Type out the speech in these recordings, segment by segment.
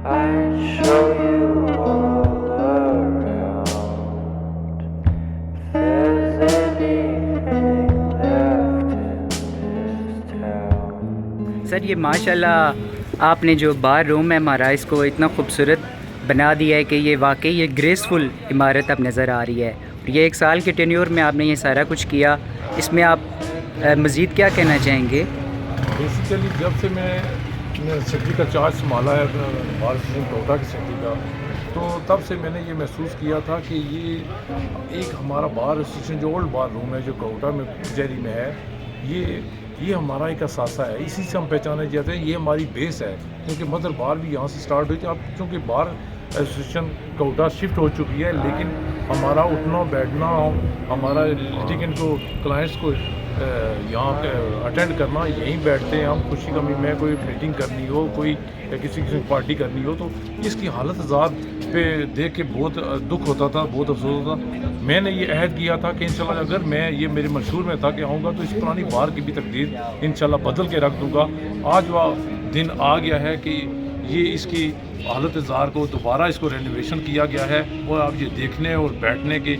I'd show you all around. If there's anything left in this town. سر یہ ماشاءاللہ آپ نے جو بار روم ہے ہمارا اس کو اتنا خوبصورت بنا دیا ہے کہ یہ واقعی یہ گریسفل عمارت اب نظر آ رہی ہے. یہ 1 سال کے ٹینیور میں آپ نے یہ سارا کچھ کیا. اس میں آپ مزید کیا کہنا چاہیں گے؟ بیسیکلی جب سے میں سیکٹری کا چارج سنبھالا ہے بار کوٹا کی سیکٹری کا، تو تب سے میں نے یہ محسوس کیا تھا کہ یہ ایک ہمارا بار ایسوسیشن جو اولڈ بار روم ہے جو کوٹا میں کچہری میں ہے، یہ ہمارا ایک اثاثہ ہے. اسی سے ہم پہچانے جاتے ہیں، یہ ہماری بیس ہے، کیونکہ مدر بار بھی یہاں سے سٹارٹ ہوئی تھی. اب چونکہ بار ایسوسیشن کوٹا شفٹ ہو چکی ہے، لیکن ہمارا اٹھنا بیٹھنا، ہمارا لٹیگنٹ کو کلائنٹس کو یہاں اٹینڈ کرنا، یہیں بیٹھتے ہیں ہم. خوشی غمی میں کوئی میٹنگ کرنی ہو، کوئی کسی پارٹی کرنی ہو، تو اس کی حالت ذات پہ دیکھ کے بہت دکھ ہوتا تھا، بہت افسوس ہوتا. میں نے یہ عہد کیا تھا کہ انشاءاللہ اگر میں یہ میرے منشور میں تھا کہ آؤں گا تو اس پرانی بار کی بھی تقدیر انشاءاللہ بدل کے رکھ دوں گا. آج وہ دن آ گیا ہے کہ یہ اس کی حالت زار کو دوبارہ اس کو رینوویشن کیا گیا ہے اور اب یہ دیکھنے اور بیٹھنے کے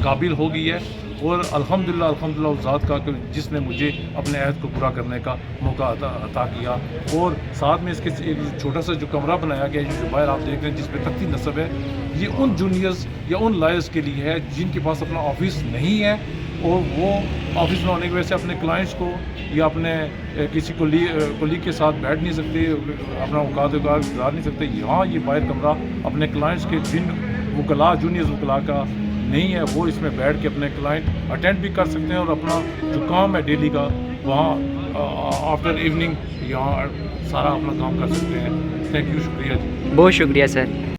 قابل ہو گئی ہے. اور الحمدللہ اس ذات کا کہ جس نے مجھے اپنے عہد کو پورا کرنے کا موقع عطا کیا. اور ساتھ میں اس کے ایک چھوٹا سا جو کمرہ بنایا گیا ہے جو باہر آپ دیکھ رہے ہیں جس پہ تختی نصب ہے، یہ ان جونیئرز یا ان لائرز کے لیے ہے جن کے پاس اپنا آفس نہیں ہے اور وہ آفس نہ ہونے کی وجہ سے اپنے کلائنٹس کو یا اپنے کسی کولیگ کے ساتھ بیٹھ نہیں سکتے، اپنا اوقات گزار نہیں سکتے. یہاں یہ باہر کمرہ اپنے کلائنٹس کے جن وکلاء جونیئرز وکلاء کا نہیں ہے، وہ اس میں بیٹھ کے اپنے کلائنٹ اٹینڈ بھی کر سکتے ہیں اور اپنا جو کام ہے ڈیلی کا وہاں آفٹر ایوننگ یہاں سارا اپنا کام کر سکتے ہیں. تھینک یو، شکریہ جی. بہت شکریہ سر.